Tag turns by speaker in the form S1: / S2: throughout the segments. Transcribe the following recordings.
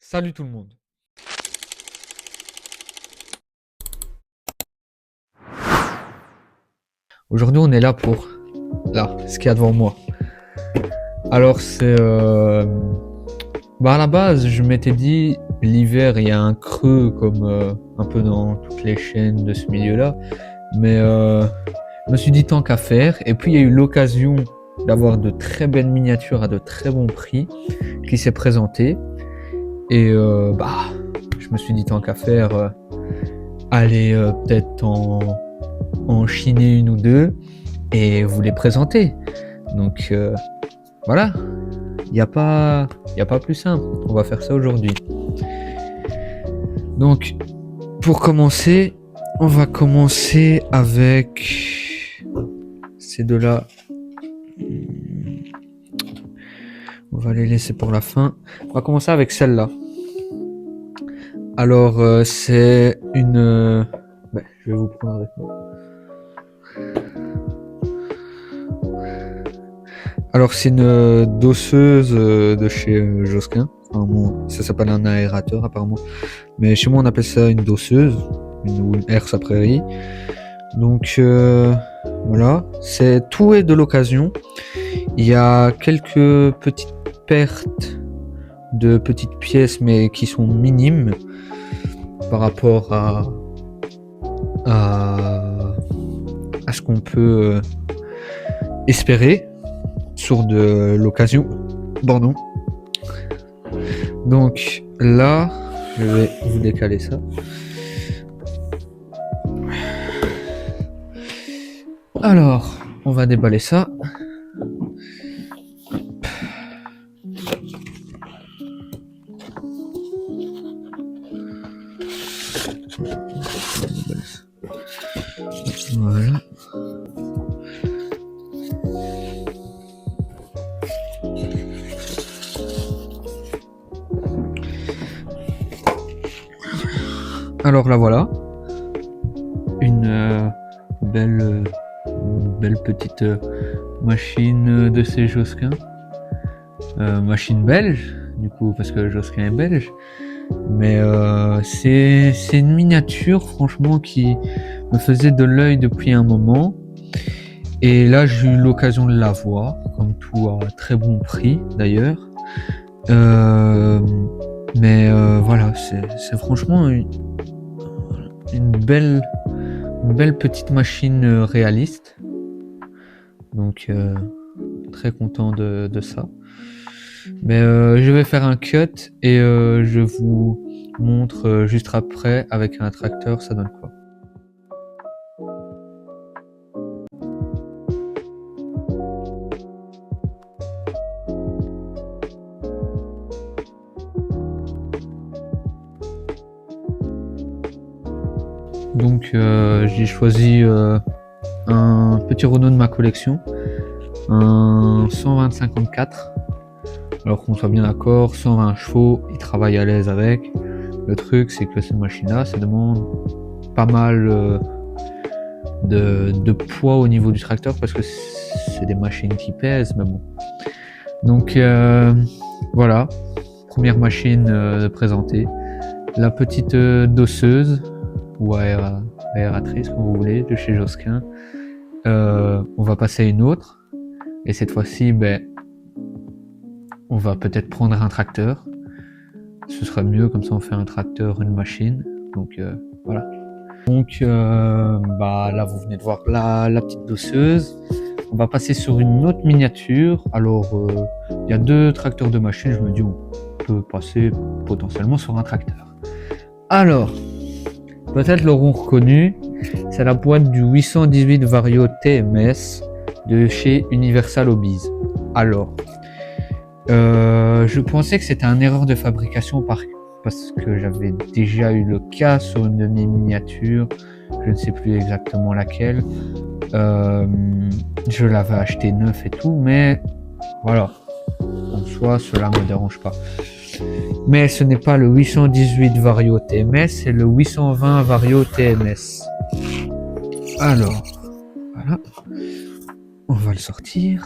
S1: Salut tout le monde. Aujourd'hui, on est là pour ce qu'il y a devant moi. Alors, à la base, je m'étais dit, l'hiver, il y a un creux comme un peu dans toutes les chaînes de ce milieu-là. Mais je me suis dit tant qu'à faire. Et puis, il y a eu l'occasion d'avoir de très belles miniatures à de très bons prix qui s'est présentée. Et je me suis dit tant qu'à faire, aller peut-être en chiner une ou deux et vous les présenter. Donc voilà, il n'y a pas plus simple. On va faire ça aujourd'hui. Donc pour commencer, on va commencer avec ces deux-là. On va les laisser pour la fin. On va commencer avec celle-là. Alors c'est une... je vais vous prendre avec moi. Alors c'est une dosseuse de chez Josquin. Enfin, ça s'appelle un aérateur apparemment. Mais chez moi on appelle ça une dosseuse, ou une herse à prairie. Donc voilà, tout est de l'occasion. Il y a quelques petites pertes de petites pièces mais qui sont minimes par rapport à ce qu'on peut espérer sur de l'occasion. Pardon. Donc là, je vais vous décaler ça. Alors, on va déballer ça. Voilà. Alors là voilà, une belle petite machine de chez Josquin, machine belge du coup parce que Josquin est belge, mais c'est une miniature franchement qui me faisait de l'œil depuis un moment, et là j'ai eu l'occasion de la voir, comme tout à très bon prix d'ailleurs, mais voilà, c'est franchement une belle petite machine réaliste, donc très content de ça. Mais je vais faire un cut et je vous montre juste après avec un tracteur ça donne quoi. Donc j'ai choisi un petit Renault de ma collection, un 120-54. Alors qu'on soit bien d'accord, 120 chevaux, il travaille à l'aise avec. Le truc c'est que cette machine là, ça demande pas mal de poids au niveau du tracteur parce que c'est des machines qui pèsent, mais bon. Donc voilà, première machine présentée. La petite dosseuse ou aératrice comme vous voulez de chez Josquin. On va passer à une autre et cette fois-ci on va peut-être prendre un tracteur, ce sera mieux, comme ça on fait un tracteur, une machine, donc voilà. Donc là vous venez de voir la petite dosseuse. On va passer sur une autre miniature. Alors il y a deux tracteurs de machine, je me dis on peut passer potentiellement sur un tracteur. Alors peut-être l'auront reconnu, c'est la boîte du 818 Vario TMS de chez Universal Hobbies. Alors, je pensais que c'était une erreur de fabrication parce que j'avais déjà eu le cas sur une de mes miniatures, je ne sais plus exactement laquelle. Je l'avais acheté neuf et tout, mais voilà, en soi cela ne me dérange pas. Mais ce n'est pas le 818 Vario TMS, c'est le 820 Vario TMS. Alors, voilà, on va le sortir.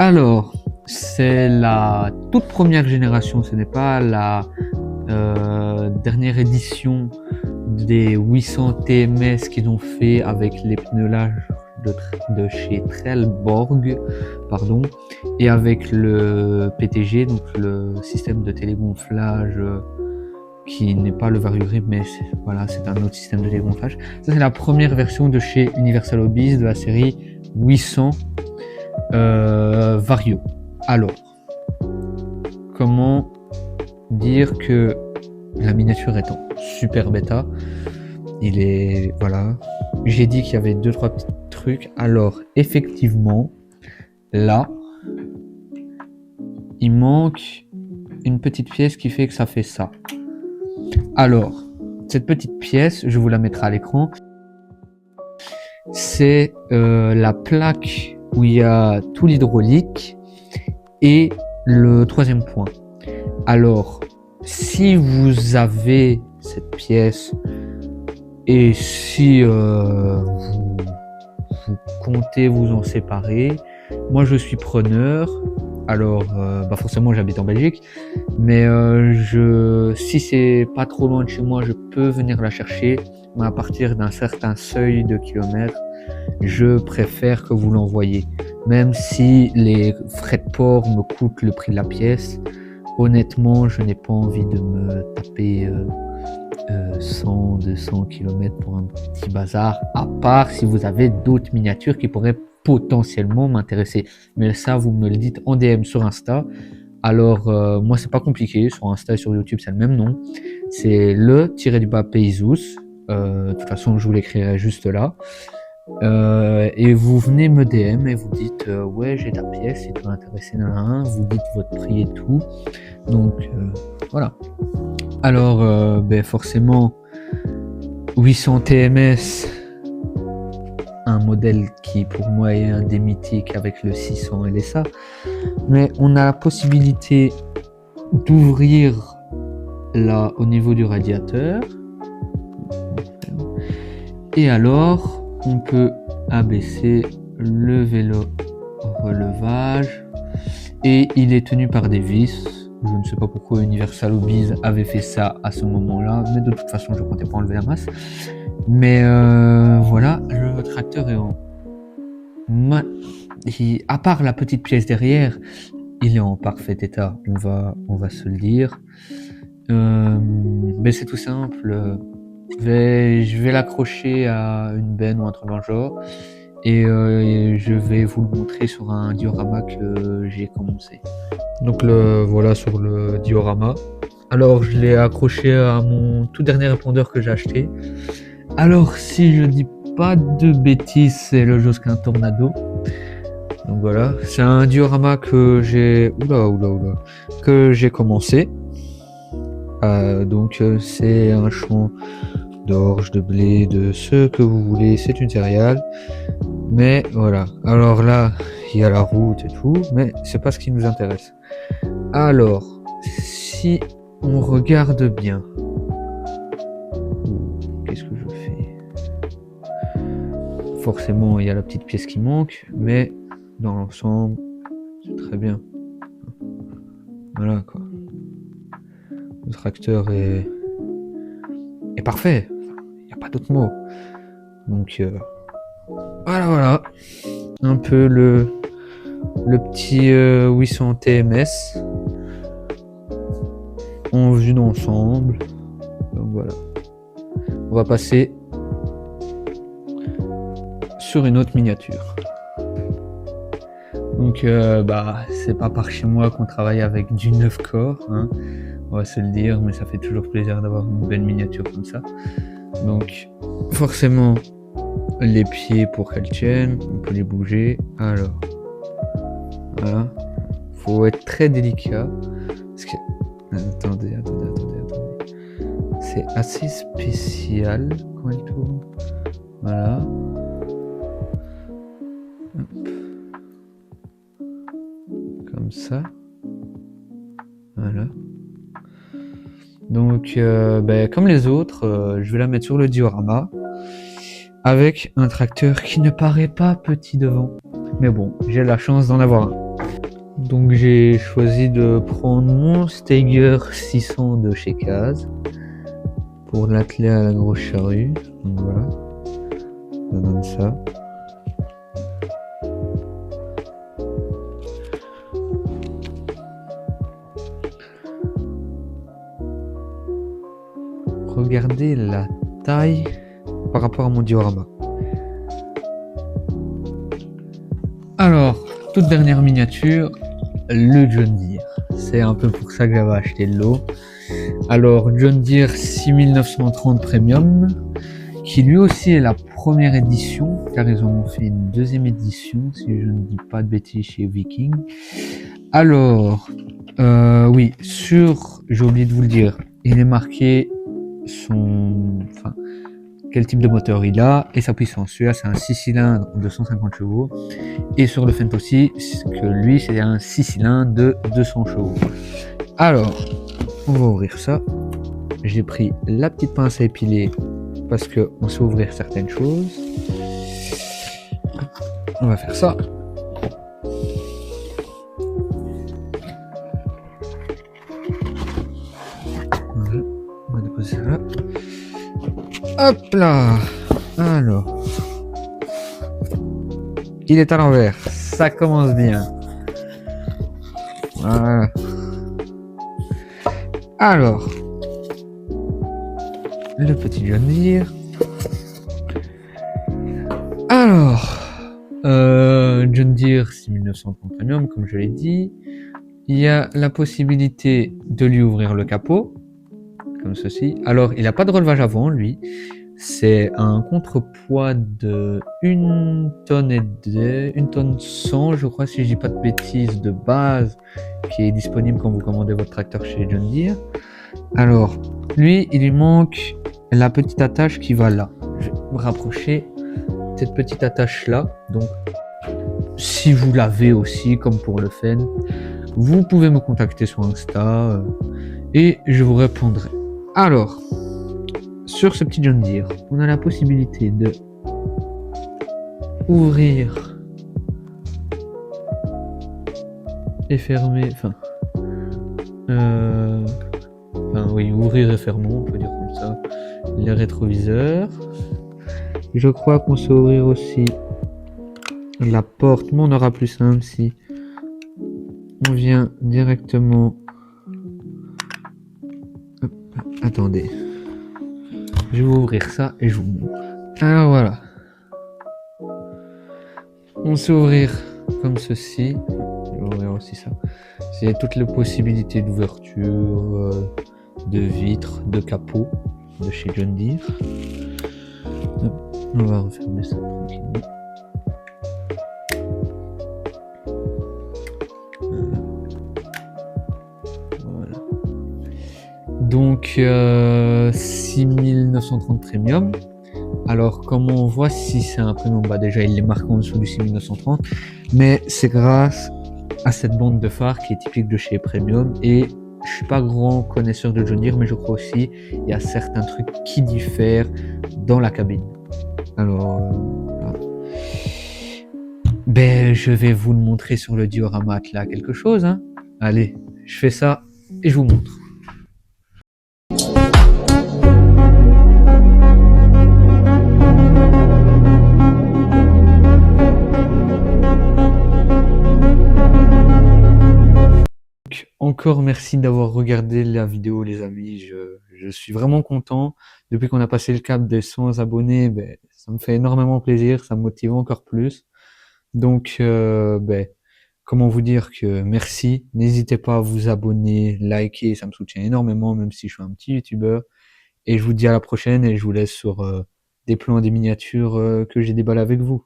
S1: Alors, c'est la toute première génération, ce n'est pas la dernière édition des 800 TMS qu'ils ont fait avec les pneus larges de chez Trelleborg, pardon, et avec le PTG, donc le système de télégonflage qui n'est pas le VarioGrip, mais voilà, c'est un autre système de télégonflage. Ça, c'est la première version de chez Universal Hobbies de la série 800 Vario. Alors, comment dire que la miniature est en super bêta. Il est, voilà, j'ai dit qu'il y avait 2-3 petits trucs. Alors, effectivement, là, il manque une petite pièce qui fait que ça fait ça. Alors, cette petite pièce, je vous la mettrai à l'écran. C'est la plaque où il y a tout l'hydraulique et le troisième point. Alors, si vous avez cette pièce et si vous comptez vous en séparer, moi je suis preneur. Alors, forcément j'habite en Belgique, mais si c'est pas trop loin de chez moi, je peux venir la chercher. Mais à partir d'un certain seuil de kilomètres, je préfère que vous l'envoyiez. Même si les frais de port me coûtent le prix de la pièce, honnêtement, je n'ai pas envie de me taper 100-200 km pour un petit bazar, à part si vous avez d'autres miniatures qui pourraient potentiellement m'intéresser. Mais ça, vous me le dites en DM sur Insta. Alors, moi, c'est pas compliqué. Sur Insta et sur YouTube, c'est le même nom. C'est le-du-bas Paysous. De toute façon, je vous l'écrirai juste là. Et vous venez me DM et vous dites ouais, j'ai ta pièce, si tu es intéressé dans un, vous dites votre prix et tout. Donc voilà. Alors forcément 800 TMS, un modèle qui pour moi est un des mythiques avec le 600 LSA, mais on a la possibilité d'ouvrir là au niveau du radiateur, et alors on peut abaisser le vélo relevage et il est tenu par des vis. Je ne sais pas pourquoi Universal Hobbies avait fait ça à ce moment-là, mais de toute façon je comptais pas enlever la masse. Mais voilà, le tracteur est à part la petite pièce derrière, il est en parfait état, on va se le dire. Mais c'est tout simple. Je vais l'accrocher à une benne ou un truc dans le genre, et je vais vous le montrer sur un diorama que j'ai commencé. Donc voilà sur le diorama. Alors je l'ai accroché à mon tout dernier répondeur que j'ai acheté. Alors si je dis pas de bêtises, c'est le Josquin Tornado. Donc voilà, c'est un diorama que j'ai que j'ai commencé. Donc c'est un champ d'orge, de blé, de ce que vous voulez, c'est une céréale. Mais voilà, alors là, il y a la route et tout, mais c'est pas ce qui nous intéresse. Alors, si on regarde bien, qu'est-ce que je fais? Forcément, il y a la petite pièce qui manque, mais dans l'ensemble, c'est très bien. Voilà quoi. Le tracteur est parfait. Il n'y a pas d'autre mot. Donc voilà. Un peu le petit 800 TMS en vue d'ensemble. Donc voilà. On va passer sur une autre miniature. Donc c'est pas par chez moi qu'on travaille avec du 9 corps, hein. On va se le dire, mais ça fait toujours plaisir d'avoir une belle miniature comme ça. Donc forcément les pieds pour qu'elles tiennent, on peut les bouger. Alors voilà, faut être très délicat parce que attendez, c'est assez spécial quand il tourne. Voilà. Hop. Comme ça. Voilà. Donc comme les autres, je vais la mettre sur le diorama avec un tracteur qui ne paraît pas petit devant, mais bon, j'ai la chance d'en avoir un. Donc j'ai choisi de prendre mon Steiger 600 de chez Kaz pour l'atteler à la grosse charrue. Donc voilà, ça donne ça. Regardez la taille par rapport à mon diorama. Alors, toute dernière miniature, le John Deere. C'est un peu pour ça que j'avais acheté le lot. Alors, John Deere 6930 Premium, qui lui aussi est la première édition, car ils en ont fait une deuxième édition, si je ne dis pas de bêtises, chez Viking. Alors, oui, j'ai oublié de vous le dire, il est marqué quel type de moteur il a et sa puissance. Celui-là, c'est un 6 cylindres de 150 chevaux. Et sur le Fendt aussi, que lui, c'est un 6 cylindres de 200 chevaux. Alors, on va ouvrir ça. J'ai pris la petite pince à épiler parce qu'on sait ouvrir certaines choses. On va faire ça. Voilà. On va déposer ça là. Hop là. Alors. Il est à l'envers. Ça commence bien. Voilà. Alors. Le petit John Deere. Alors. John Deere 6930 Premium, comme je l'ai dit. Il y a la possibilité de lui ouvrir le capot. Comme ceci. Alors, il n'a pas de relevage avant, lui. C'est un contrepoids de 1 tonne et 1 tonne 100, je crois, si je dis pas de bêtises, de base, qui est disponible quand vous commandez votre tracteur chez John Deere. Alors, lui, il lui manque la petite attache qui va là. Je vais me rapprocher cette petite attache là. Donc, si vous l'avez aussi, comme pour le Fendt, vous pouvez me contacter sur Insta et je vous répondrai. Alors, sur ce petit John Deere, on a la possibilité de ouvrir et fermer, ouvrir et fermer, on peut dire comme ça, les rétroviseurs. Je crois qu'on sait ouvrir aussi la porte, mais on aura plus simple si on vient directement. Hop, attendez. Je vais ouvrir ça et je vous montre. Alors voilà. On sait ouvrir comme ceci. Je vais ouvrir aussi ça. C'est toutes les possibilités d'ouverture, de vitres, de capot de chez John Deere. On va refermer ça tranquillement. Voilà. Donc 6930 Premium. Alors comment on voit si c'est un Premium? Bah déjà il est marqué en dessous du 6930, mais c'est grâce à cette bande de phare qui est typique de chez Premium. Et je suis pas grand connaisseur de John Deere, mais je crois aussi il y a certains trucs qui diffèrent dans la cabine. Alors je vais vous le montrer sur le diorama là, quelque chose, hein. Allez, je fais ça et je vous montre. Encore merci d'avoir regardé la vidéo, les amis. Je suis vraiment content. Depuis qu'on a passé le cap des 100 abonnés, ça me fait énormément plaisir, ça me motive encore plus. Donc, comment vous dire que merci. N'hésitez pas à vous abonner, liker, ça me soutient énormément, même si je suis un petit youtubeur. Et je vous dis à la prochaine et je vous laisse sur des plans et des miniatures que j'ai déballé avec vous.